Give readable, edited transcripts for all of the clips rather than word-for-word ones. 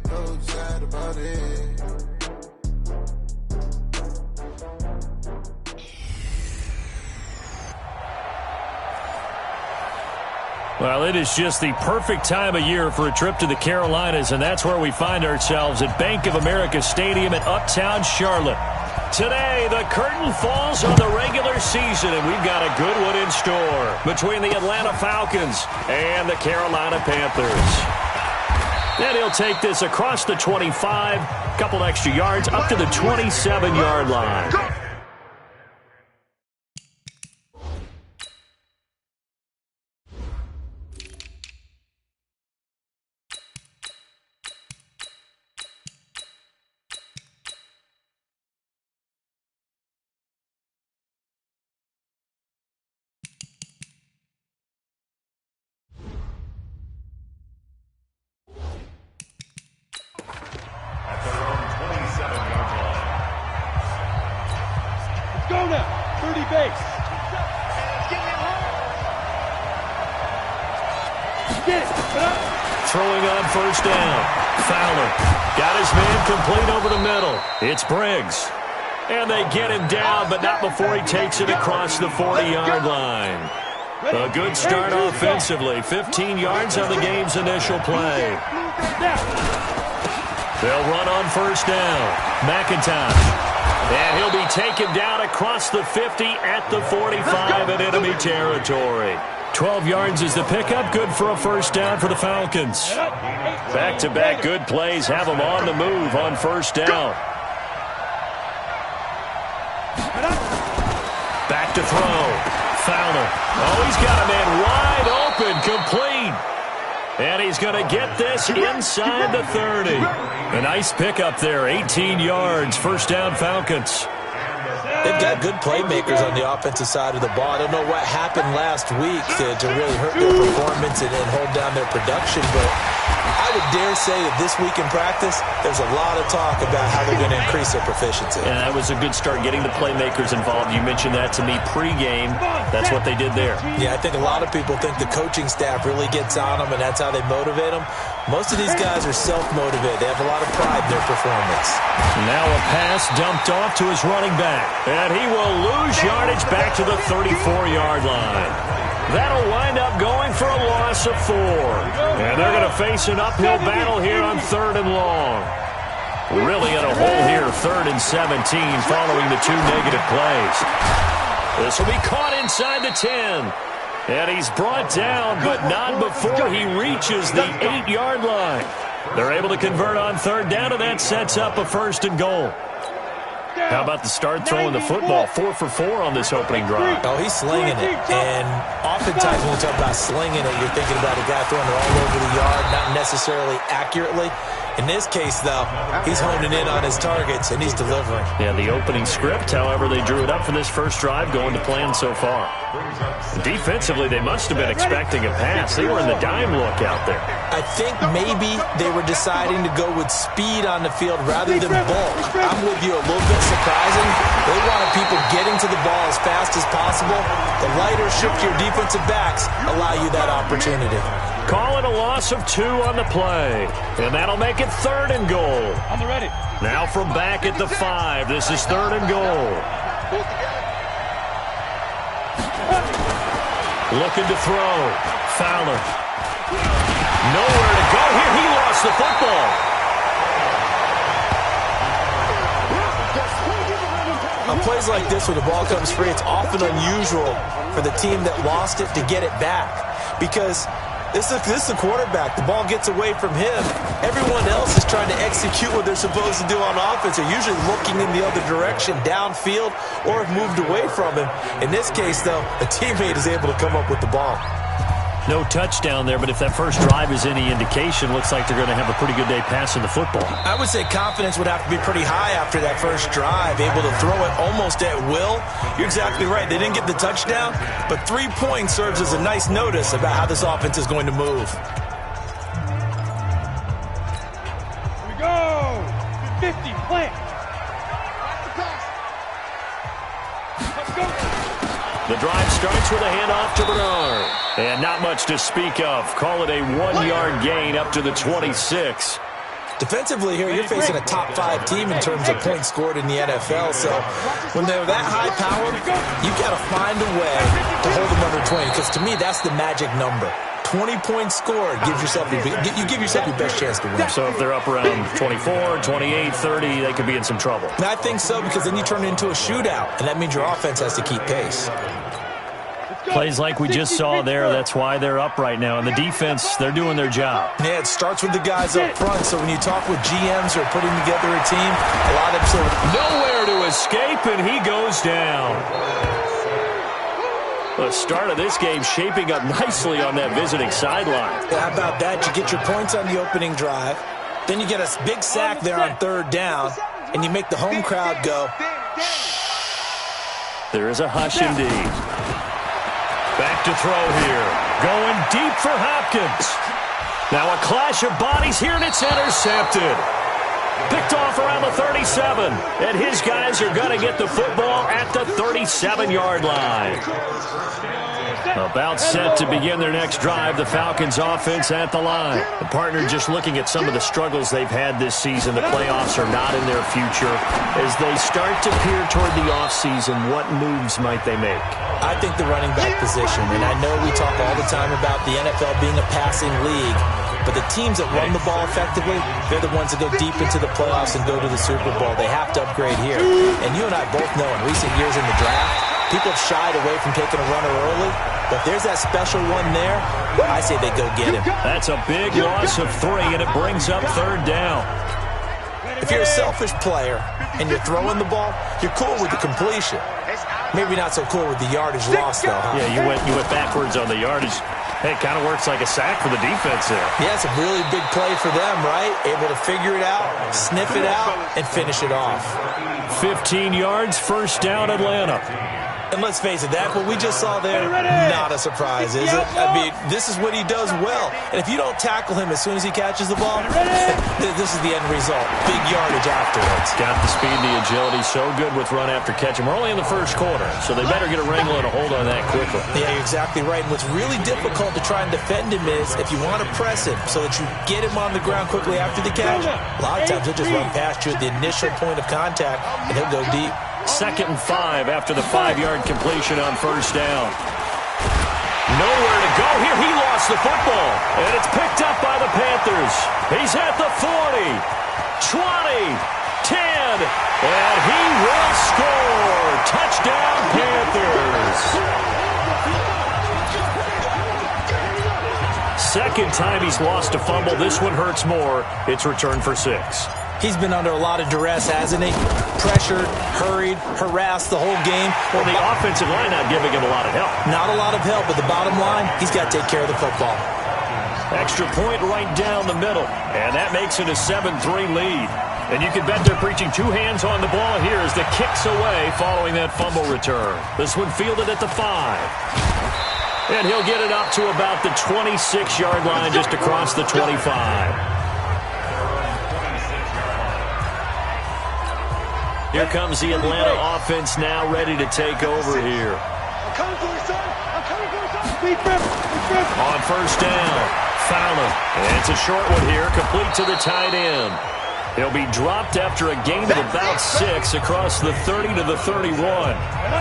so sad about it. Well, it is just the perfect time of year for a trip to the Carolinas, and that's where we find ourselves at Bank of America Stadium in Uptown Charlotte. Today, the curtain falls on the regular season, and we've got a good one in store between the Atlanta Falcons and the Carolina Panthers. And he'll take this across the 25, couple extra yards, up to the 27-yard line. Throwing on first down. Fowler got his man complete over the middle. It's Briggs. And they get him down, but not before he takes it across the 40-yard line. A good start offensively. 15 yards on the game's initial play. They'll run on first down. McIntosh. And he'll be taken down across the 50 at the 45 in enemy territory. 12 yards is the pickup. Good for a first down for the Falcons. Back-to-back good plays have them on the move on first down. Back to throw. Fowler. Oh, he's got a man wide open, complete. And he's going to get this inside the 30. A nice pickup there, 18 yards. First down, Falcons. They've got good playmakers on the offensive side of the ball. I don't know what happened last week to really hurt their performance and hold down their production, but I would dare say that this week in practice, there's a lot of talk about how they're going to increase their proficiency. And that was a good start, getting the playmakers involved. You mentioned that to me pregame. That's what they did there. Yeah, I think a lot of people think the coaching staff really gets on them, and that's how they motivate them. Most of these guys are self-motivated. They have a lot of pride in their performance. Now a pass dumped off to his running back. And he will lose yardage back to the 34-yard line. That'll wind up going for a loss of 4. And they're going to face an uphill battle here on 3rd and long. Really in a hole here, 3rd and 17 following the 2 negative plays. This will be caught inside the 10. And he's brought down, but not before he reaches the 8-yard line. They're able to convert on 3rd down, and that sets up a 1st and goal. How about the start throwing the football? 4 for 4 on this opening drive. Oh, he's slinging it. And oftentimes when we talk about slinging it, you're thinking about a guy throwing it all over the yard, not necessarily accurately. In this case, though, he's honing in on his targets, and he's delivering. Yeah, the opening script, however, they drew it up for this first drive, going to plan so far. Defensively, they must have been expecting a pass. They were in the dime look out there. I think maybe they were deciding to go with speed on the field rather than bulk. I'm with you, a little bit surprising. They wanted people getting to the ball as fast as possible. The lighter, shiftier defensive backs allow you that opportunity. Call it a loss of 2 on the play. And that'll make it 3rd and goal. On the ready. Now from back at the 5. This is 3rd and goal. Looking to throw. Fowler. Nowhere to go here. He lost the football. On plays like this, when the ball comes free, it's often unusual for the team that lost it to get it back. Because this is the quarterback. The ball gets away from him. Everyone else is trying to execute what they're supposed to do on offense. They're usually looking in the other direction, downfield, or have moved away from him. In this case, though, a teammate is able to come up with the ball. No touchdown there, but if that first drive is any indication, looks like they're going to have a pretty good day passing the football. I would say confidence would have to be pretty high after that first drive, able to throw it almost at will. You're exactly right. They didn't get the touchdown, but 3 points serves as a nice notice about how this offense is going to move. Here we go. 50, plant. Let's go. The drive starts with a handoff to Bernard. And not much to speak of. Call it a 1-yard gain up to the 26. Defensively here, you're facing a top 5 team in terms of points scored in the NFL. So when they're that high powered, you've got to find a way to hold them under 20. Because to me, that's the magic number. 20 points scored gives yourself you give yourself your best chance to win. So if they're up around 24, 28, 30, they could be in some trouble. And I think so, because then you turn it into a shootout, and that means your offense has to keep pace. Plays like we just saw there, that's why they're up right now. And the defense, they're doing their job. Yeah, it starts with the guys up front, so when you talk with GMs who are putting together a team, a lot of them say, nowhere to escape, and he goes down. The start of this game shaping up nicely on that visiting sideline. How about that? You get your points on the opening drive. Then you get a big sack there on 3rd down, and you make the home crowd go. There is a hush indeed. Back to throw here. Going deep for Hopkins. Now a clash of bodies here, and it's intercepted. Picked off around the 37. And his guys are going to get the football at the 37-yard line. About set to begin their next drive, the Falcons offense at the line. The partner just looking at some of the struggles they've had this season. The playoffs are not in their future. As they start to peer toward the offseason, what moves might they make? I think the running back position, and I know we talk all the time about the NFL being a passing league, but the teams that run the ball effectively, they're the ones that go deep into the playoffs and go to the Super Bowl. They have to upgrade here. And you and I both know in recent years in the draft, people have shied away from taking a runner early. But if there's that special one there, I say they go get him. That's a big loss of 3, and it brings up 3rd down. If you're a selfish player and you're throwing the ball, you're cool with the completion. Maybe not so cool with the yardage loss, though, huh? Yeah, you went backwards on the yardage. Hey, it kind of works like a sack for the defense there. Yeah, it's a really big play for them, right? Able to figure it out, sniff it out, and finish it off. 15 yards, 1st down, Atlanta. And let's face it, that what we just saw there, not a surprise, is it? I mean, this is what he does well. And if you don't tackle him as soon as he catches the ball, this is the end result. Big yardage afterwards. Got the speed, the agility, so good with run after catch. And we're only in the 1st quarter, so they better get a wrangle and a hold on that quickly. Yeah, you're exactly right. And what's really difficult to try and defend him is if you want to press him so that you get him on the ground quickly after the catch, a lot of times he'll just run past you at the initial point of contact, and he'll go deep. 2nd and 5 after the 5-yard completion on 1st down. Nowhere to go here. He lost the football, and it's picked up by the Panthers. He's at the 40, 20, 10, and he will score. Touchdown, Panthers. 2nd time he's lost a fumble. This one hurts more. It's returned for 6. He's been under a lot of duress, hasn't he? Pressured, hurried, harassed the whole game. Well, the offensive line not giving him a lot of help. Not a lot of help, but the bottom line, he's got to take care of the football. Extra point right down the middle, and that makes it a 7-3 lead. And you can bet they're preaching 2 hands on the ball here as the kick's away following that fumble return. This one fielded at the 5. And he'll get it up to about the 26-yard line just across the 25. Here comes the Atlanta offense now ready to take over here. On 1st down, Fowler. And it's a short one here, complete to the tight end. He'll be dropped after a gain of about 6 across the 30 to the 31.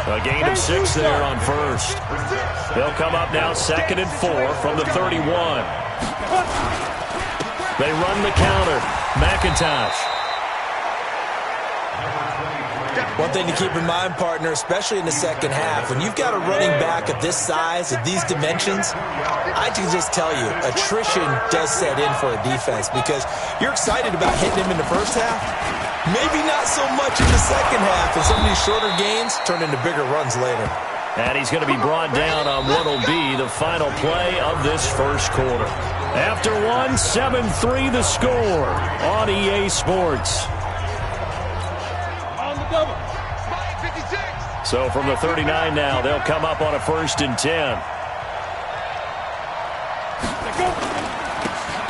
A gain of 6 there on 1st. They'll come up now 2nd and 4 from the 31. They run the counter. McIntosh. One thing to keep in mind, partner, especially in the second half, when you've got a running back of this size, of these dimensions, I can just tell you, attrition does set in for a defense because you're excited about hitting him in the first half. Maybe not so much in the second half, and some of these shorter gains turn into bigger runs later. And he's going to be brought down on what will be the final play of this 1st quarter. After 1, 7-3 the score on EA Sports. So from the 39 now, they'll come up on a 1st and 10.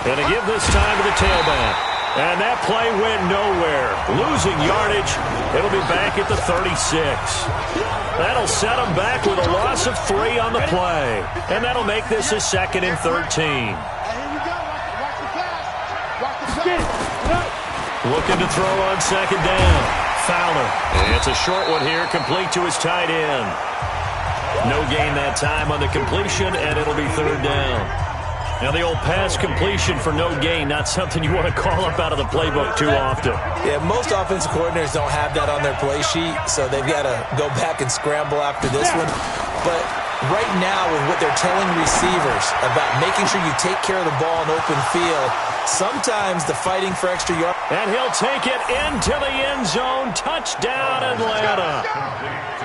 And to give this time to the tailback. And that play went nowhere. Losing yardage. It'll be back at the 36. That'll set them back with a loss of 3 on the play. And that'll make this a 2nd and 13. Looking to throw on second down. Fowler. And it's a short one here, complete to his tight end. No gain that time on the completion, and it'll be third down. Now, the old pass completion for no gain, not something you want to call up out of the playbook too often. Yeah, most offensive coordinators don't have that on their play sheet, so they've got to go back and scramble after this one. But right now, with what they're telling receivers about making sure you take care of the ball in open field, sometimes the fighting for extra yards. And he'll take it into the end zone. Touchdown, Atlanta.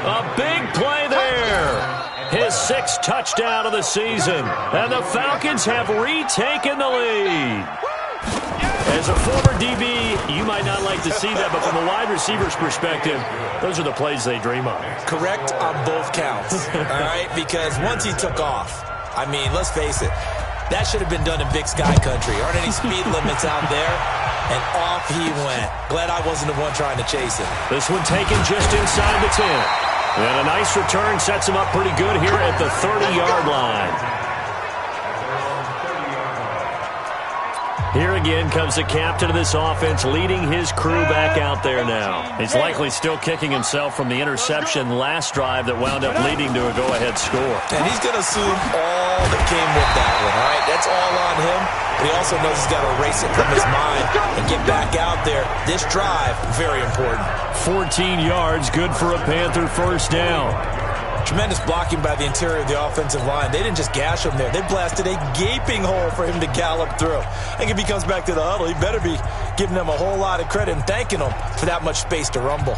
A big play there. His sixth touchdown of the season. And the Falcons have retaken the lead. As a former DB, you might not like to see that, but from a wide receiver's perspective, those are the plays they dream of. Correct on both counts, all right? Because once he took off, I mean, let's face it, that should have been done in Big Sky Country. Aren't any speed limits out there? And off he went. Glad I wasn't the one trying to chase him. This one taken just inside the 10. And a nice return sets him up pretty good here at the 30-yard line. Here again comes the captain of this offense, leading his crew back out there now. He's likely still kicking himself from the interception last drive that wound up leading to a go-ahead score. And he's going to assume all that came with that one, all right? That's all on him. But he also knows he's got to erase it from his mind and get back out there. This drive, very important. 14 yards, good for a Panther first down. Tremendous blocking by the interior of the offensive line. They didn't just gash him there. They blasted a gaping hole for him to gallop through. I think if he comes back to the huddle, he better be giving them a whole lot of credit and thanking them for that much space to rumble.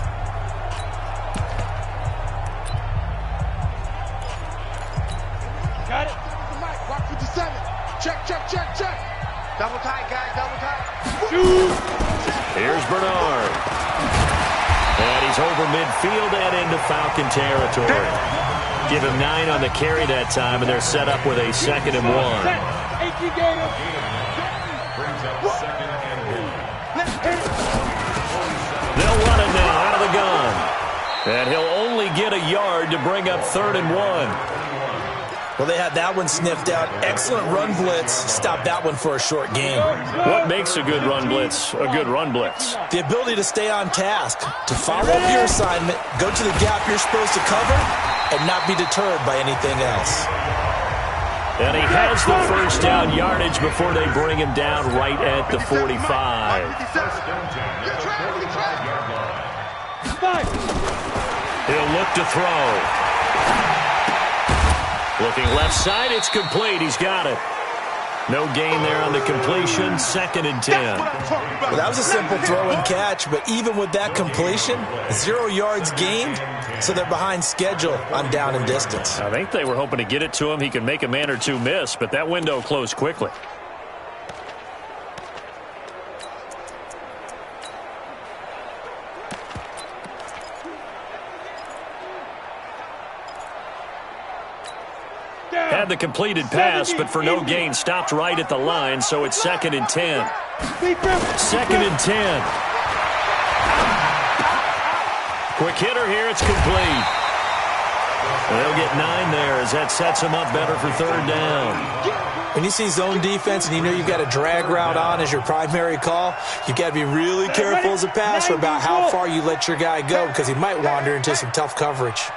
Got it. Watch 57. Check. Double tight, guys, double tight. Shoot. Here's Bernard. And he's over midfield and into Falcon territory. Give him 9 on the carry that time, and they're set up with a 2nd and 1. They'll run it now out of the gun. And he'll only get a yard to bring up 3rd and 1. Well, they had that one sniffed out. Excellent run blitz. Stop that one for a short gain. What makes a good run blitz a good run blitz? The ability to stay on task, to follow up your assignment, go to the gap you're supposed to cover, and not be deterred by anything else. And he has the first down yardage before they bring him down right at the 45. He'll look to throw. Looking left side, it's complete. He's got it. No gain there on the completion, 2nd and 10. Well, that was a simple throw and catch, but even with that completion, 0 yards gained, so they're behind schedule on down and distance. I think they were hoping to get it to him. He could make a man or two miss, but that window closed quickly. Had the completed pass, but for no gain, stopped right at the line, so it's 2nd and 10. 2nd and 10. Quick hitter here, it's complete. They'll get 9 there as that sets them up better for 3rd down. When you see zone defense and you know you've got a drag route on as your primary call, you've got to be really careful as a passer about how far you let your guy go because he might wander into some tough coverage.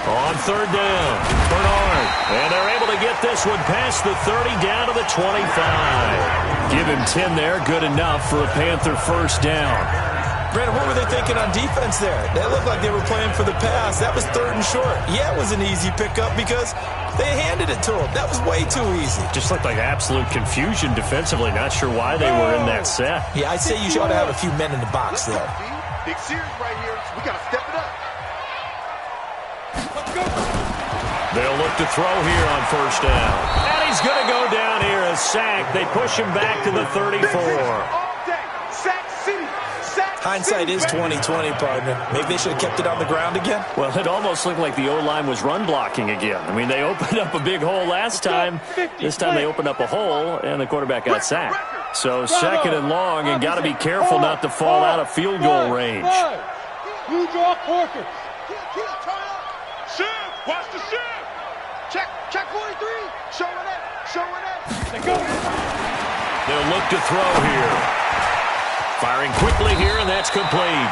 On 3rd down, Bernard. And they're able to get this one past the 30 down to the 25. Give him 10 there, good enough for a Panther first down. Brandon, what were they thinking on defense there? They looked like they were playing for the pass. That was 3rd and short. Yeah, it was an easy pickup because they handed it to him. That was way too easy. Just looked like absolute confusion defensively. Not sure why they were in that set. Yeah, I'd say you ought to have a few men in the box there. Big series right here. We got to step it up. They'll look to throw here on 1st down. And he's going to go down here, a sack. They push him back to the 34. Hindsight is 20/20, partner. Maybe they should have kept it on the ground again. Well, it almost looked like the O-line was run blocking again. I mean, they opened up a big hole last time. This time they opened up a hole, and the quarterback got sacked. So 2nd and long, and got to be careful not to fall out of field goal range. You draw quarters. Shift. Watch the shift. Check 43. Showing it. They go. They'll look to throw here. Firing quickly here, and that's complete.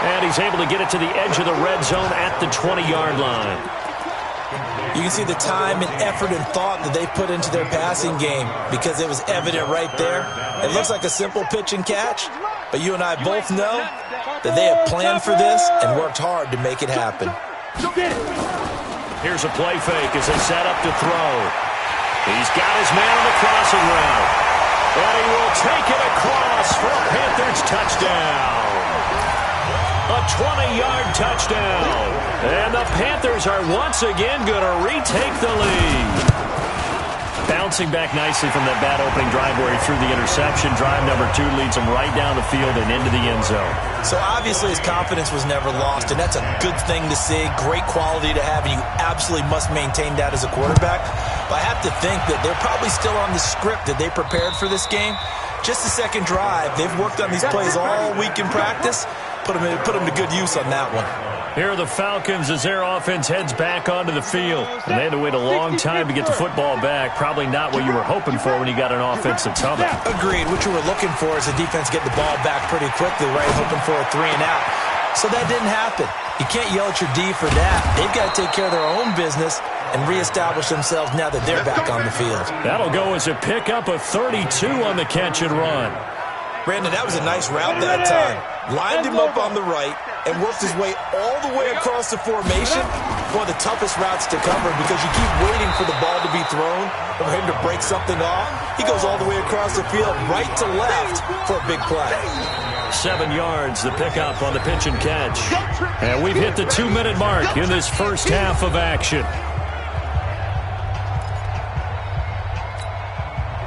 And he's able to get it to the edge of the red zone at the 20-yard line. You can see the time and effort and thought that they put into their passing game because it was evident right there. It looks like a simple pitch and catch, but you and I both know that they have planned for this and worked hard to make it happen. Here's a play fake as they set up to throw. He's got his man on the crossing route. And he will take it across for a Panthers touchdown. A 20-yard touchdown. And the Panthers are once again going to retake the lead. Bouncing back nicely from that bad opening drive where he threw the interception. Drive number 2 leads him right down the field and into the end zone. So obviously his confidence was never lost, and that's a good thing to see. Great quality to have, and you absolutely must maintain that as a quarterback. But I have to think that they're probably still on the script that they prepared for this game. Just the second drive. They've worked on these plays all week in practice. Put them to good use on that one. Here are the Falcons as their offense heads back onto the field. And they had to wait a long time to get the football back. Probably not what you were hoping for when you got an offense that's humming. Agreed. What you were looking for is the defense get the ball back pretty quickly, right? Hoping for a 3-and-out. So that didn't happen. You can't yell at your D for that. They've got to take care of their own business and reestablish themselves now that they're back on the field. That'll go as a pickup of 32 on the catch and run. Brandon, that was a nice route that time. Lined him up on the right and worked his way all the way across the formation. One of the toughest routes to cover because you keep waiting for the ball to be thrown or him to break something off. He goes all the way across the field, right to left for a big play. 7 yards, the pickup on the pitch and catch. And we've hit the 2-minute mark in this first half of action.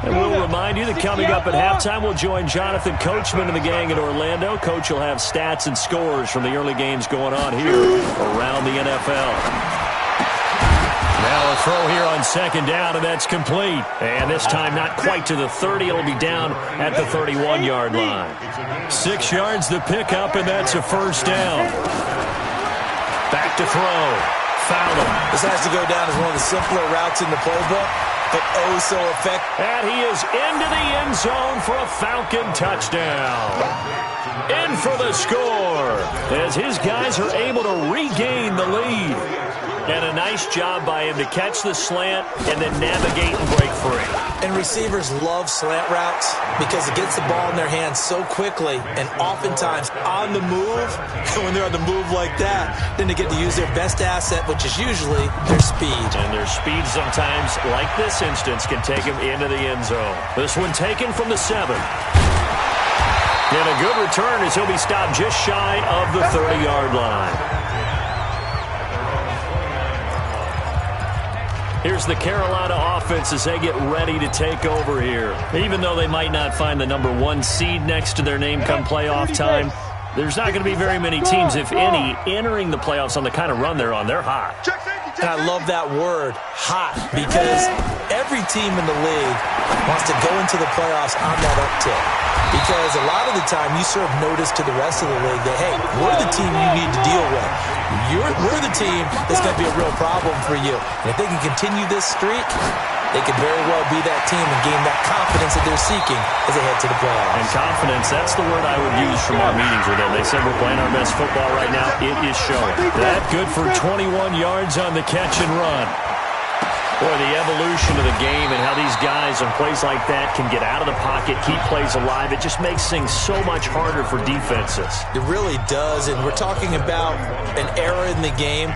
And we'll remind you that coming up at halftime, we'll join Jonathan Coachman and the gang in Orlando. Coach will have stats and scores from the early games going on here around the NFL. Now a throw here on second down, and that's complete. And this time not quite to the 30. It'll be down at the 31-yard line. 6 yards the pickup, and that's a first down. Back to throw. Found him. This has to go down as one of the simpler routes in the playbook, but oh so effective. And he is into the end zone for a Falcon touchdown. In for the score as his guys are able to regain the lead. And a nice job by him to catch the slant and then navigate and break free. And receivers love slant routes because it gets the ball in their hands so quickly and oftentimes on the move. And when they're on the move like that, then they get to use their best asset, which is usually their speed. And their speed sometimes, like this instance, can take them into the end zone. This one taken from the 7. And a good return as he'll be stopped just shy of the 30-yard line. Here's the Carolina offense as they get ready to take over here. Even though they might not find the number 1 seed next to their name come playoff time, there's not going to be very many teams, if any, entering the playoffs on the kind of run they're on. They're hot. And I love that word, hot, because every team in the league wants to go into the playoffs on that uptick. Because a lot of the time you serve notice to the rest of the league that, hey, we're the team you need to deal with. We're the team that's going to be a real problem for you. And if they can continue this streak, they could very well be that team and gain that confidence that they're seeking as they head to the playoffs. And confidence, that's the word I would use from our meetings with them. They said we're playing our best football right now. It is showing. That good for 21 yards on the catch and run. Boy, the evolution of the game and how these guys on plays like that can get out of the pocket, keep plays alive, it just makes things so much harder for defenses. It really does, and we're talking about an era in the game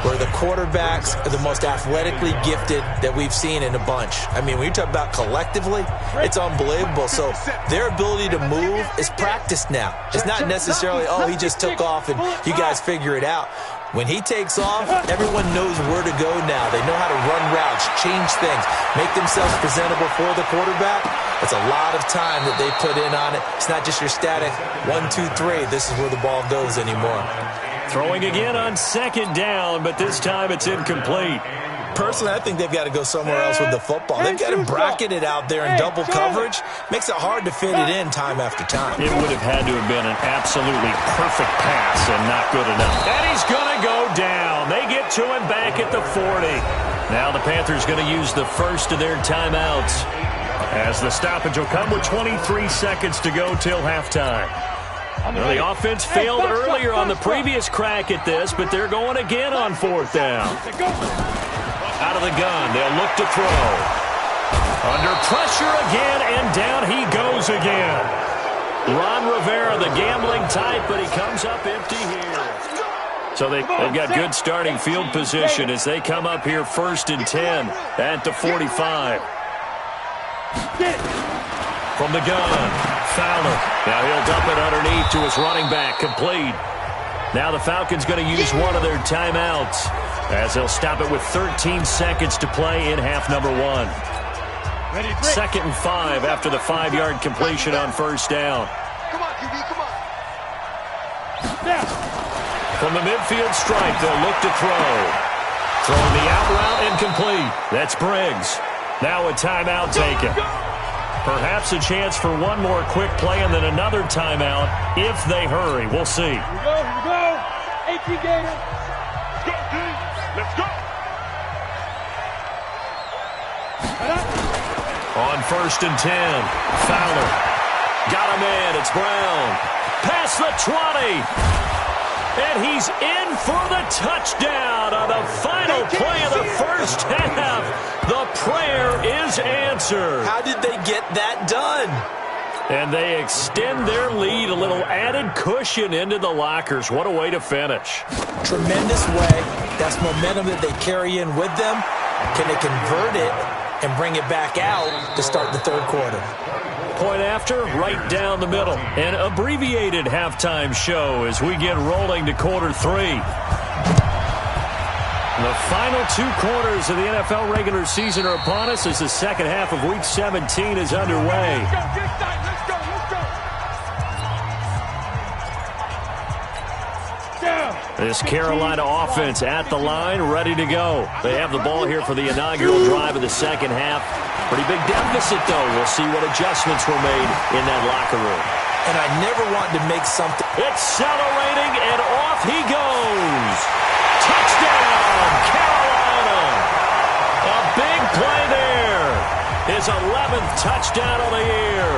where the quarterbacks are the most athletically gifted that we've seen in a bunch. I mean, when you talk about collectively, it's unbelievable. So their ability to move is practiced now. It's not necessarily, oh, he just took off and you guys figure it out. When he takes off, everyone knows where to go now. They know how to run routes, change things, make themselves presentable for the quarterback. It's a lot of time that they put in on it. It's not just your static 1, 2, 3. This is where the ball goes anymore. Throwing again on second down, but this time it's incomplete. Personally, I think they've got to go somewhere else with the football. They've got to bracket it out there in double coverage. Makes it hard to fit it in time after time. It would have had to have been an absolutely perfect pass and not good enough. And he's going to go down. They get to him back at the 40. Now the Panthers going to use the first of their timeouts. As the stoppage will come with 23 seconds to go till halftime. Well, the offense failed earlier on the previous crack at this, but they're going again on fourth down. Out of the gun, they'll look to throw. Under pressure again, and down he goes again. Ron Rivera, the gambling type, but he comes up empty here. So they've got good starting field position as they come up here 1st and 10 at the 45. From the gun, Fowler. Now he'll dump it underneath to his running back, complete. Now the Falcons going to use one of their timeouts as they'll stop it with 13 seconds to play in half number 1. 2nd and 5 after the 5-yard completion on 1st down. Come on, QB, come on. From the midfield stripe, they'll look to throw. Throwing the out route incomplete. That's Briggs. Now a timeout taken. Perhaps a chance for one more quick play and then another timeout if they hurry. We'll see. Here we go. 18 Gator. Let's go, D. Let's go. On 1st and 10, Fowler. Got a man, it's Brown. Past the 20. And he's in for the touchdown on the final play of the first half. The prayer is answered. How did they get that done? And they extend their lead, a little added cushion into the lockers. What a way to finish. Tremendous way. That's momentum that they carry in with them. Can they convert it and bring it back out to start the 3rd quarter? Point after, right down the middle. An abbreviated halftime show as we get rolling to quarter 3. The final 2 quarters of the NFL regular season are upon us as the second half of Week 17 is underway. Let's go, let's go. This Carolina offense at the line, ready to go. They have the ball here for the inaugural drive of the second half. Pretty big deficit, though. We'll see what adjustments were made in that locker room. And I never wanted to make something. Accelerating, and off he goes. Touchdown, Carolina. A big play there. His 11th touchdown of the year.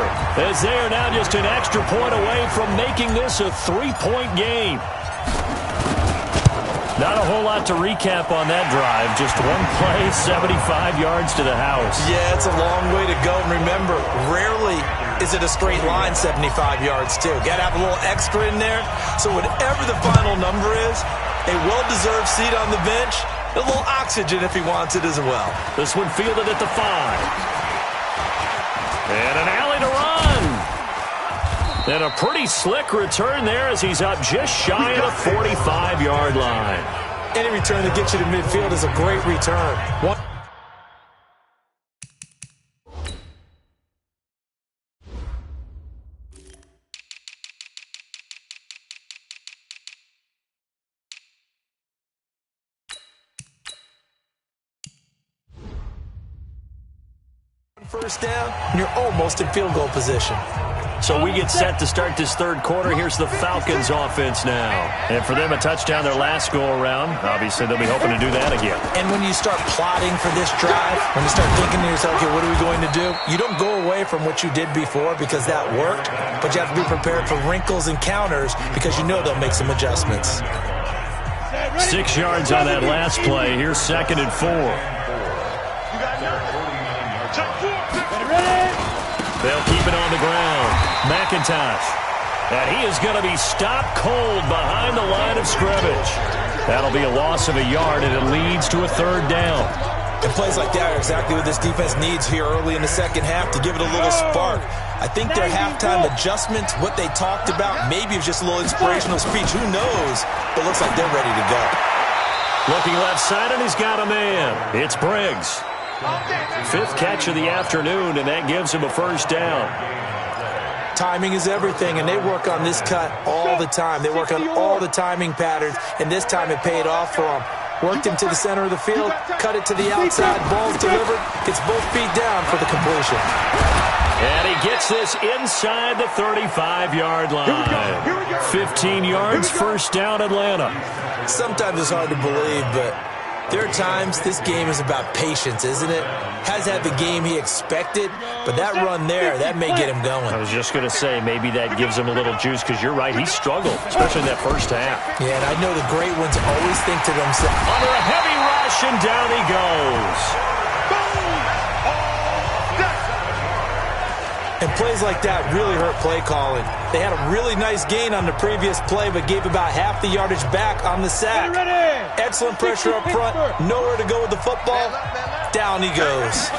As they are now just an extra point away from making this a 3-point game. Not a whole lot to recap on that drive. Just one play, 75 yards to the house. Yeah, it's a long way to go. And remember, rarely is it a straight line 75 yards, too. Got to have a little extra in there. So whatever the final number is, a well-deserved seat on the bench, a little oxygen if he wants it as well. This one fielded at the 5. And an alley to run. And a pretty slick return there as he's up just shy of the 45-yard line. Any return that gets you to midfield is a great return. First down, and you're almost in field goal position. So we get set to start this 3rd quarter. Here's the Falcons offense now. And for them, a touchdown their last go-around. Obviously, they'll be hoping to do that again. And when you start plotting for this drive, when you start thinking to yourself, okay, what are we going to do? You don't go away from what you did before because that worked, but you have to be prepared for wrinkles and counters because you know they'll make some adjustments. 6 yards on that last play. Here's 2nd and 4. They'll keep it on the ground. McIntosh. And he is going to be stopped cold behind the line of scrimmage. That'll be a loss of a yard, and it leads to a 3rd down. And plays like that are exactly what this defense needs here early in the second half to give it a little spark. I think their halftime adjustments, what they talked about, maybe it was just a little inspirational speech. Who knows? But it looks like they're ready to go. Looking left side, and he's got a man. It's Briggs. 5th catch of the afternoon, and that gives him a 1st down. Timing is everything, and they work on this cut all the time. They work on all the timing patterns, and this time it paid off for them. Worked him to the center of the field, cut it to the outside, ball's delivered, gets both feet down for the completion. And he gets this inside the 35-yard line. 15 yards, 1st down, Atlanta. Sometimes it's hard to believe, but There are times this game is about patience, isn't it? Has had the game he expected, but that run there, that may get him going. I was just going to say, maybe that gives him a little juice, because you're right, he struggled, especially in that first half. Yeah, and I know the great ones always think to themselves, under a heavy rush, and down he goes. And plays like that really hurt play calling. They had a really nice gain on the previous play, but gave about half the yardage back on the sack. Excellent pressure up front. Nowhere to go with the football. Down he goes.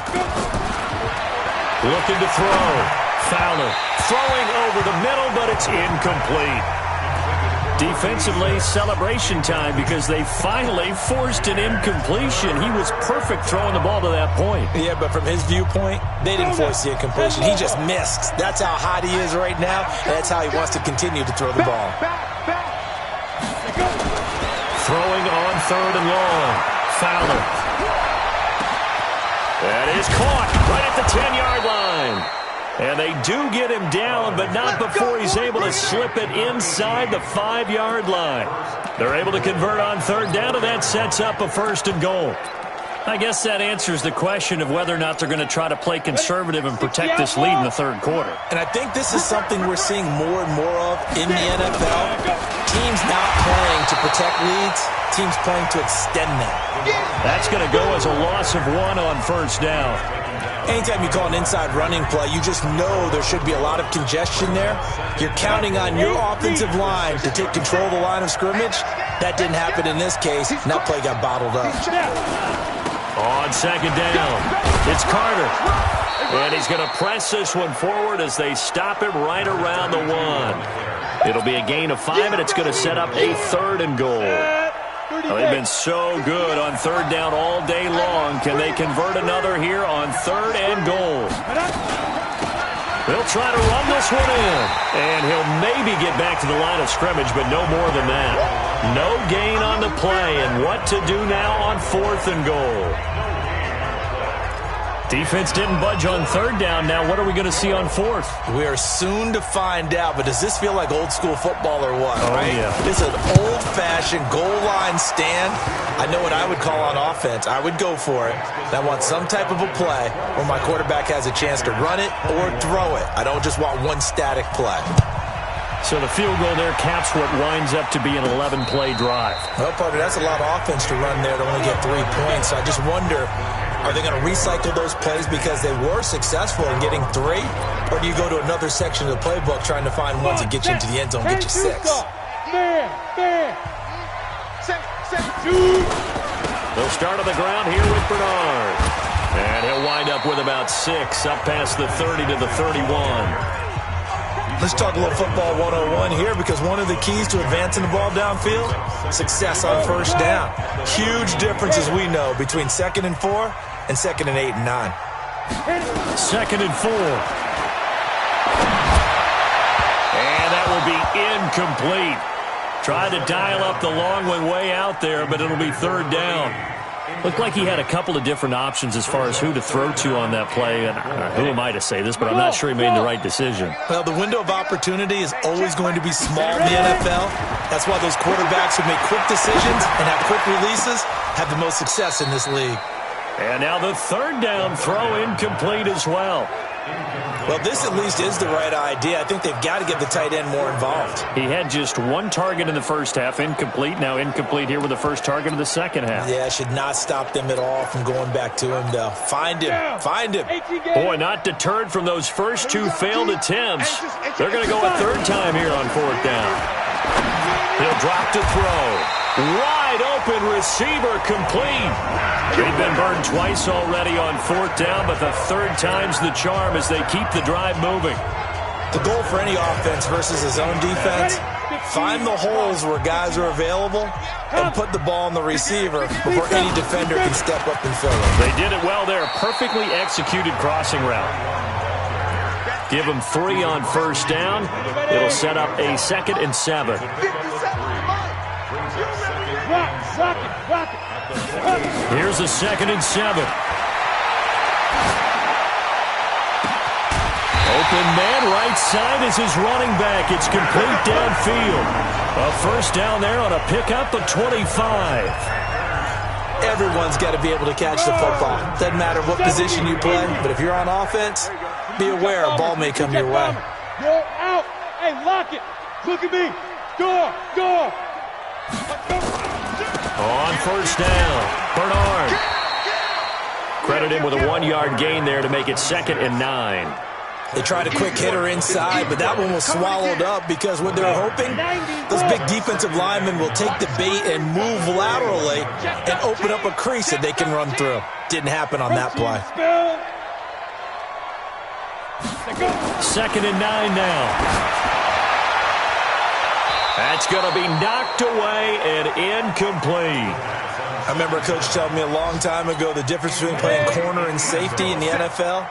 Looking to throw. Fowler throwing over the middle, but it's incomplete. Defensively, celebration time, because they finally forced an incompletion. He was perfect throwing the ball to that point. Yeah, but from his viewpoint, they didn't force the incompletion. He just missed. That's how hot he is right now, and that's how he wants to continue to throw the ball. Throwing on 3rd and long. Fowler. That is caught right at the 10-yard line. And they do get him down, but not before he's able to slip it inside the 5-yard line. They're able to convert on 3rd down, and that sets up a 1st and goal. I guess that answers the question of whether or not they're going to try to play conservative and protect this lead in the 3rd quarter. And I think this is something we're seeing more and more of in the NFL. Teams not playing to protect leads, teams playing to extend them. That's going to go as a loss of 1 on 1st down. Anytime you call an inside running play, you just know there should be a lot of congestion there. You're counting on your offensive line to take control of the line of scrimmage. That didn't happen in this case, and that play got bottled up. On 2nd down, it's Carter. And he's going to press this one forward as they stop it right around the 1. It'll be a gain of 5, and it's going to set up a 3rd and goal. Well, they've been so good on 3rd down all day long. Can they convert another here on 3rd and goal? They'll try to run this one in. And he'll maybe get back to the line of scrimmage, but no more than that. No gain on the play, and what to do now on 4th and goal? Defense didn't budge on 3rd down. Now what are we going to see on 4th? We are soon to find out, but does this feel like old school football or what? Oh, right? Yeah. This is an old-fashioned goal line stand. I know what I would call on offense. I would go for it. I want some type of a play where my quarterback has a chance to run it or throw it. I don't just want one static play. So the field goal there caps what winds up to be an 11-play drive. Well, partner, that's a lot of offense to run there to only get 3 points. So I just wonder, are they going to recycle those plays because they were successful in getting 3? Or do you go to another section of the playbook trying to find ones that get you into the end zone, get you 6? They'll start on the ground here with Bernard. And he'll wind up with about 6, up past the 30 to the 31. Let's talk a little football 101 here, because one of the keys to advancing the ball downfield, success on 1st down. Huge difference, as we know, between 2nd and 4 and 2nd and 8 and 9. 2nd and 4. And that will be incomplete. Tried to dial up the long one way out there, but it'll be 3rd down. Looked like he had a couple of different options as far as who to throw to on that play. And who am I to say this, but I'm not sure he made the right decision. Well, the window of opportunity is always going to be small in the NFL. That's why those quarterbacks who make quick decisions and have quick releases have the most success in this league. And now the 3rd down throw incomplete as well. Well, this at least is the right idea. I think they've got to get the tight end more involved. He had just 1 target in the first half, incomplete. Now incomplete here with the first target of the second half. Yeah, should not stop them at all from going back to him, though. Find him. Find him. Boy, not deterred from those first 2 failed attempts. They're going to go a 3rd time here on 4th down. He'll drop to throw. Wide open receiver, complete. They've been burned twice already on 4th down, but the 3rd time's the charm as they keep the drive moving. The goal for any offense versus his own defense, find the holes where guys are available and put the ball on the receiver before any defender can step up and fill it. They did it well there. Perfectly executed crossing route. Give them 3 on 1st down. It'll set up a 2nd and 7. Here's a 2nd and 7. Open man right side is his running back. It's complete downfield. A 1st down there on a pickup of 25. Everyone's got to be able to catch the football. Doesn't matter what position you play, but if you're on offense, be aware a ball may come your way. You're out. Hey, lock it. Look at me. Door. On first down, Bernard. Credit him with a 1-yard gain there to make it 2nd and 9. They tried a quick hitter inside, but that one was swallowed up because what they're hoping, those big defensive linemen will take the bait and move laterally and open up a crease that they can run through. Didn't happen on that play. 2nd and 9 now. That's going to be knocked away and incomplete. I remember a coach telling me a long time ago the difference between playing corner and safety in the NFL.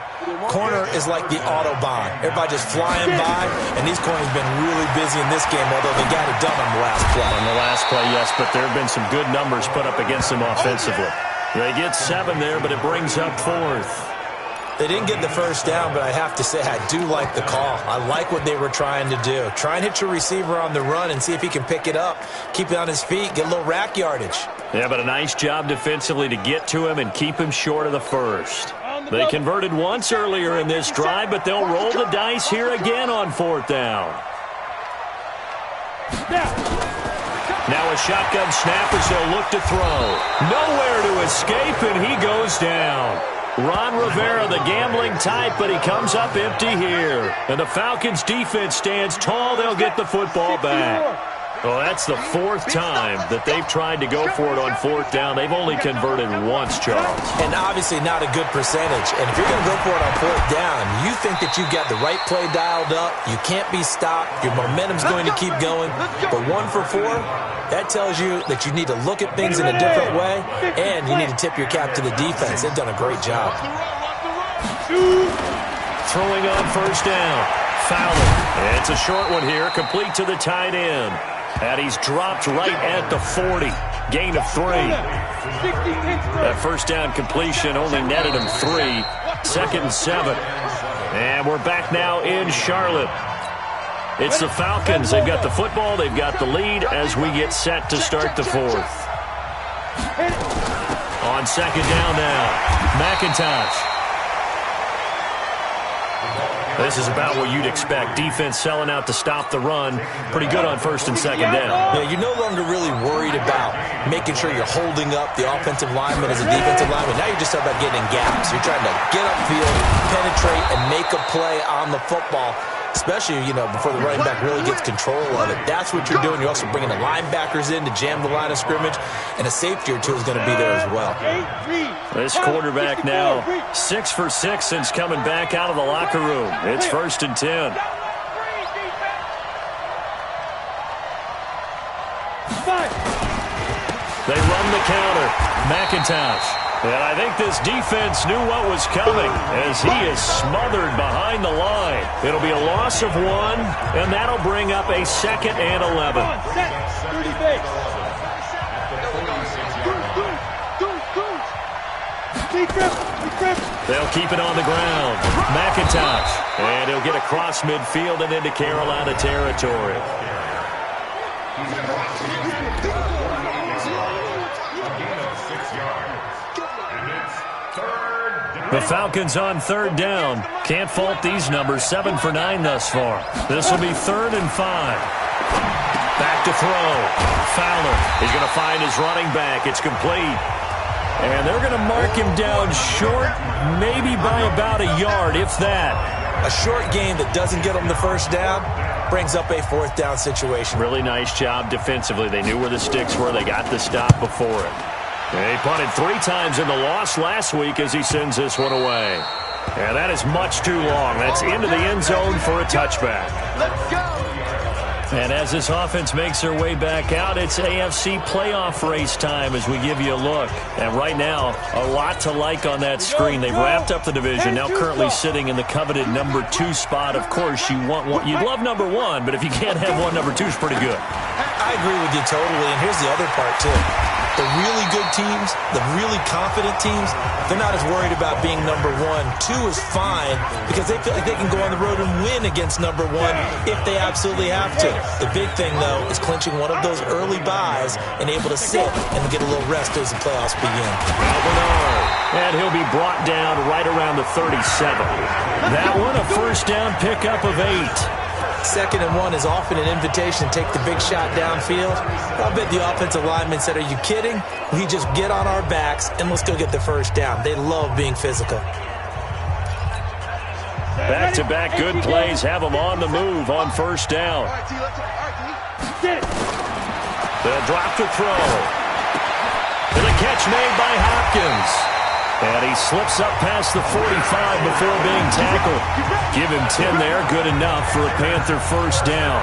Corner is like the Autobahn. Everybody just flying by, and these corners have been really busy in this game, although they got it done on the last play. On the last play, yes, but there have been some good numbers put up against them offensively. They get 7 there, but it brings up 4th. They didn't get the first down, but I have to say I do like the call. I like what they were trying to do. Try and hit your receiver on the run and see if he can pick it up. Keep it on his feet, get a little rack yardage. Yeah, but a nice job defensively to get to him and keep him short of the first. They converted once earlier in this drive, but they'll roll the dice here again on 4th down. Now a shotgun snap as they'll look to throw. Nowhere to escape, and he goes down. Ron Rivera, the gambling type, but he comes up empty here. And the Falcons' defense stands tall. They'll get the football back. Well, that's the 4th time that they've tried to go for it on 4th down. They've only converted once, Charles. And obviously not a good percentage. And if you're going to go for it on 4th down, you think that you've got the right play dialed up. You can't be stopped. Your momentum's going to keep going. But 1 for 4, that tells you that you need to look at things in a different way, and you need to tip your cap to the defense. They've done a great job. Throwing on first down. Fowler. It's a short one here, complete to the tight end. And he's dropped right at the 40. Gain of 3. That first down completion only netted him 3. 2nd and 7. And we're back now in Charlotte. It's the Falcons. They've got the football. They've got the lead as we get set to start the 4th. On 2nd down now, McIntosh. This is about what you'd expect. Defense selling out to stop the run. Pretty good on 1st and 2nd down. Yeah, you're no longer really worried about making sure you're holding up the offensive lineman as a defensive lineman. Now you're just about getting in gaps. You're trying to get upfield, penetrate, and make a play on the football, especially, before the running back really gets control of it. That's what you're doing. You're also bringing the linebackers in to jam the line of scrimmage, and a safety or two is going to be there as well. This quarterback now 6 for 6 since coming back out of the locker room. It's 1st and 10. They run the counter. McIntosh. And I think this defense knew what was coming as he is smothered behind the line. It'll be a loss of 1, and that'll bring up a 2nd and 11. They'll keep it on the ground. McIntosh. And he'll get across midfield and into Carolina territory. The Falcons on 3rd down. Can't fault these numbers. 7 for 9 thus far. This will be 3rd and 5. Back to throw. Fowler. He's going to find his running back. It's complete. And they're going to mark him down short, maybe by about a yard, if that. A short game that doesn't get them the first down brings up a 4th down situation. Really nice job defensively. They knew where the sticks were. They got the stop before it. He punted 3 times in the loss last week as he sends this one away. And that is much too long. That's into the end zone for a touchback. Let's go. And as this offense makes their way back out, it's AFC playoff race time as we give you a look. And right now, a lot to like on that screen. They've wrapped up the division, now currently sitting in the coveted number 2 spot. Of course, you want one. You'd love number 1, but if you can't have one, number 2 is pretty good. I agree with you totally, and here's the other part, too. The really good teams, the really confident teams, they're not as worried about being number one. 2 is fine because they feel like they can go on the road and win against number 1 if they absolutely have to. The big thing, though, is clinching one of those early buys and able to sit and get a little rest as the playoffs begin. And he'll be brought down right around the 37. That one, a first down pickup of 8. 2nd and 1 is often an invitation to take the big shot downfield. I bet the offensive lineman said, are you kidding? We just get on our backs and let's go get the first down. They love being physical. Back-to-back good plays have them on the move on first down. They'll drop to throw. And the catch made by Hopkins. And he slips up past the 45 before being tackled. Give him 10 there, good enough for a Panther first down.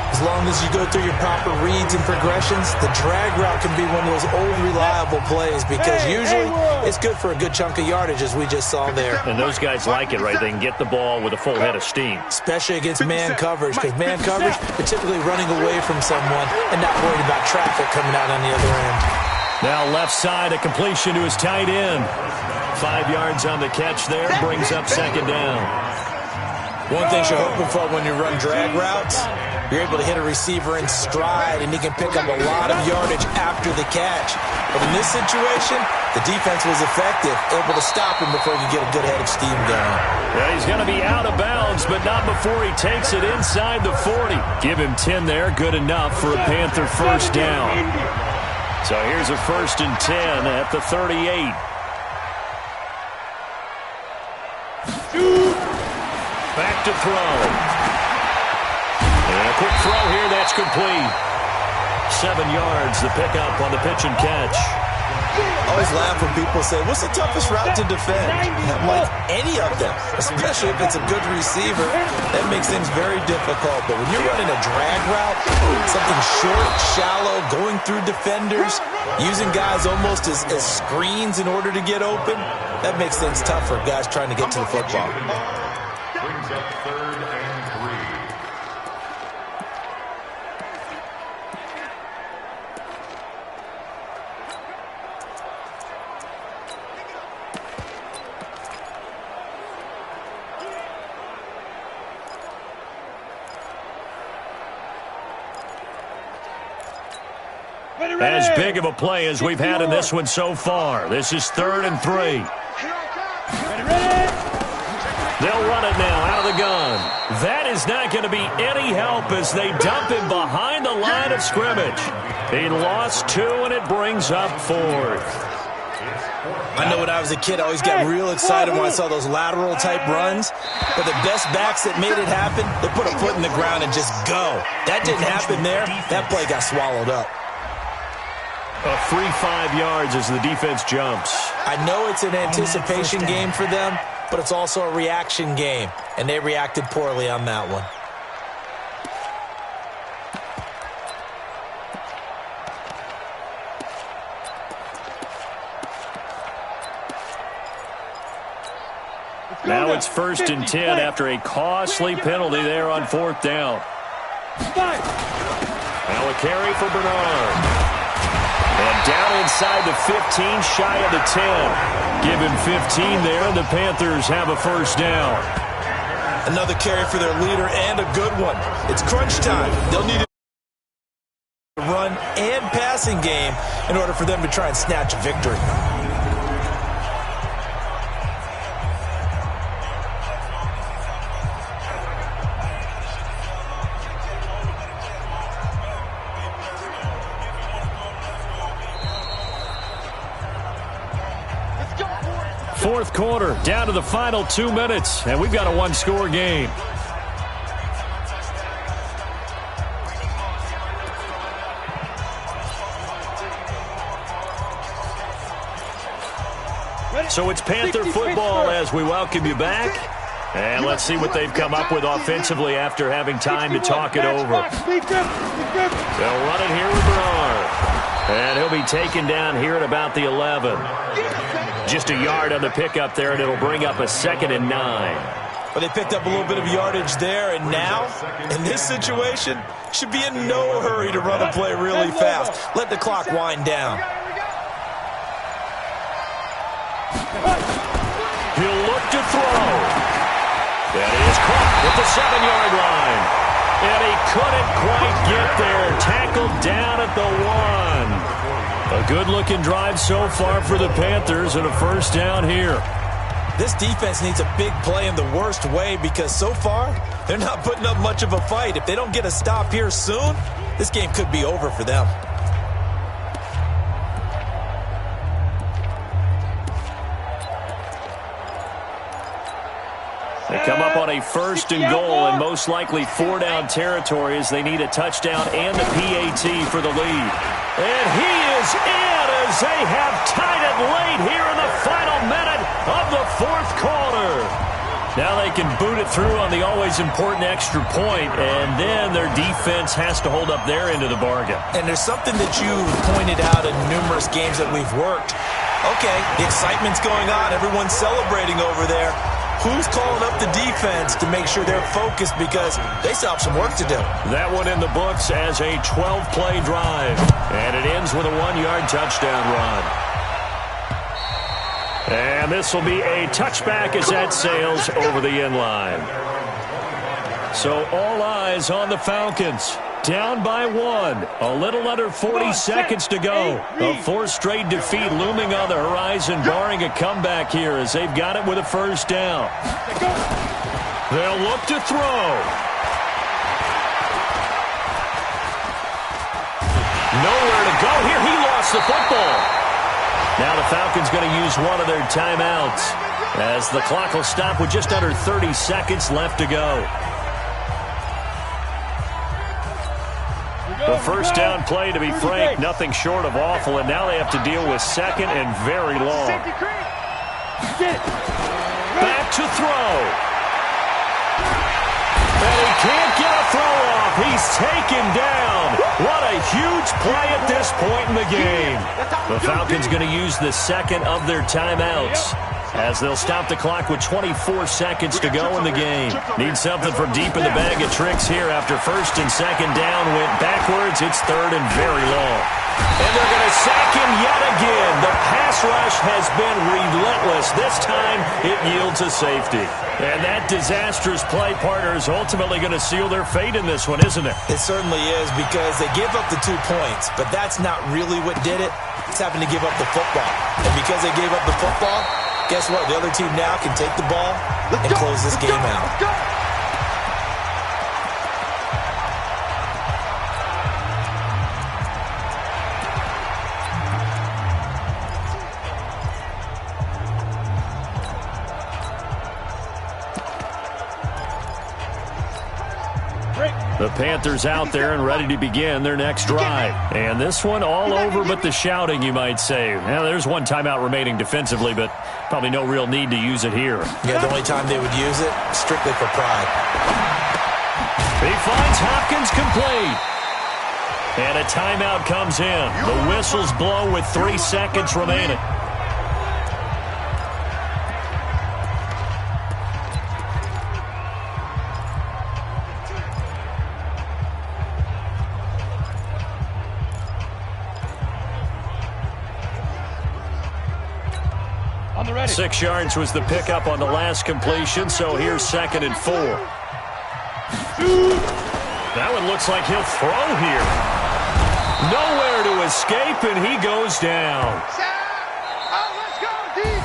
As long as you go through your proper reads and progressions, the drag route can be one of those old reliable plays because usually it's good for a good chunk of yardage as we just saw there. And those guys like it, right? They can get the ball with a full head of steam. Especially against man coverage because man coverage, they're typically running away from someone and not worried about traffic coming out on the other end. Now left side, a completion to his tight end. 5 yards on the catch there, brings up second down. One thing you're hoping for when you run drag routes, you're able to hit a receiver in stride, and he can pick up a lot of yardage after the catch. But in this situation, the defense was effective, able to stop him before he could get a good head of steam going. Well, he's going to be out of bounds, but not before he takes it inside the 40. Give him 10 there, good enough for a Panther first down. So here's a 1st and 10 at the 38. Back to throw. And a quick throw here, that's complete. 7 yards, the pickup on the pitch and catch. I always laugh when people say, what's the toughest route to defend? I'm like, any of them, especially if it's a good receiver. That makes things very difficult. But when you're running a drag route, something short, shallow, going through defenders, using guys almost as screens in order to get open, that makes things tough for guys trying to get to the football. Brings up 3rd and 3. As big of a play as we've had in this one so far. This is 3rd and 3. They'll run it now out of the gun. That is not going to be any help as they dump him behind the line of scrimmage. He lost 2, and it brings up 4th. I know when I was a kid, I always got real excited when I saw those lateral-type runs. But the best backs that made it happen, they put a foot in the ground and just go. That didn't happen there. That play got swallowed up. A free 5 yards as the defense jumps. I know it's an anticipation game for them, but it's also a reaction game, and they reacted poorly on that one. Now it's 1st and 10 after a costly penalty there on 4th down. Now a carry for Bernard. And down inside the 15, shy of the 10. Give him 15 there, and the Panthers have a first down. Another carry for their leader, and a good one. It's crunch time. They'll need a run and passing game in order for them to try and snatch a victory. Fourth quarter, down to the final 2 minutes, and we've got a 1-score game. So it's Panther football as we welcome you back. And let's see what they've come up with offensively after having time to talk it over. They'll run it here with Bernard. And he'll be taken down here at about the 11. Just a yard on the pickup there, and it'll bring up a 2nd and 9. Well, they picked up a little bit of yardage there, and now, in this situation, should be in no hurry to run a play really fast. Let the clock wind down. He'll look to throw. That is caught at the 7-yard line. And he couldn't quite get there. Tackled down at the 1. A good-looking drive so far for the Panthers and a first down here. This defense needs a big play in the worst way because so far, they're not putting up much of a fight. If they don't get a stop here soon, this game could be over for them. They come up on a 1st and goal and most likely 4-down territory as they need a touchdown and a PAT for the lead. And he is in as they have tied it late here in the final minute of the 4th quarter. Now they can boot it through on the always important extra point, and then their defense has to hold up their end of the bargain. And there's something that you've pointed out in numerous games that we've worked. Okay, the excitement's going on. Everyone's celebrating over there. Who's calling up the defense to make sure they're focused because they still have some work to do? That one in the books as a 12-play drive. And it ends with a 1-yard touchdown run. And this will be a touchback as that sails over the end line. So all eyes on the Falcons. Down by 1. A little under 40 seconds to go. A 4th straight defeat looming on the horizon, barring a comeback here as they've got it with a first down. They'll look to throw. Nowhere to go here. He lost the football. Now the Falcons going to use one of their timeouts as the clock will stop with just under 30 seconds left to go. The first down play, to be frank, nothing short of awful, and now they have to deal with 2nd and very long. Back to throw. And he can't get a throw off. He's taken down. What a huge play at this point in the game. The Falcons going to use the 2nd of their timeouts as they'll stop the clock with 24 seconds to go in the game. Need something from deep in the bag of tricks here after 1st and 2nd down went backwards. It's 3rd and very long. And they're going to sack him yet again. The pass rush has been relentless. This time it yields a safety. And that disastrous play, partner, is ultimately going to seal their fate in this one, isn't it? It certainly is because they give up the 2 points, but that's not really what did it. It's having to give up the football. And because they gave up the football, guess what? The other team now can take the ball and close this game out. The Panthers out there and ready to begin their next drive. And this one all over but the shouting, you might say. Now, there's one timeout remaining defensively, but probably no real need to use it here. Yeah, the only time they would use it, strictly for pride. He finds Hopkins complete. And a timeout comes in. The whistles blow with 3 seconds remaining. On the ready. 6 yards was the pickup on the last completion, so here's 2nd and 4. That one looks like he'll throw here. Nowhere to escape, and he goes down.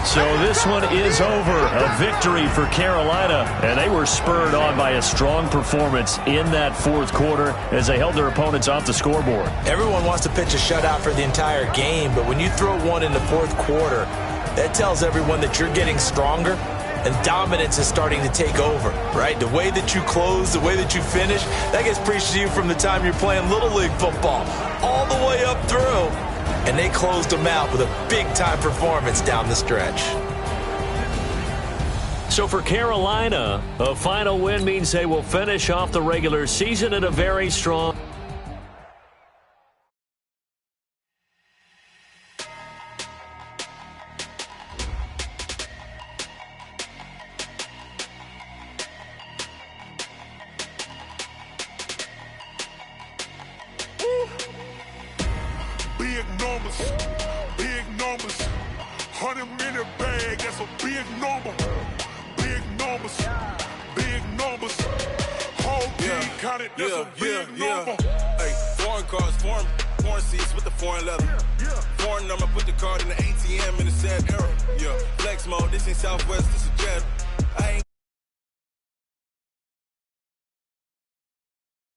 So this one is over. A victory for Carolina, and they were spurred on by a strong performance in that 4th quarter as they held their opponents off the scoreboard. Everyone wants to pitch a shutout for the entire game, but when you throw one in the 4th quarter, that tells everyone that you're getting stronger and dominance is starting to take over, right? The way that you close, the way that you finish, that gets preached to you from the time you're playing Little League football all the way up through. And they closed them out with a big-time performance down the stretch. So for Carolina, a final win means they will finish off the regular season at a very strong... bag, that's a big number. Big numbers, big numbers. Whole team counted, that's a big number. Hey, foreign cars, foreign seats with the foreign leather. Foreign number, put the card in the ATM in the sad era. Yeah, flex mode, this ain't Southwest, this is Jet. I ain't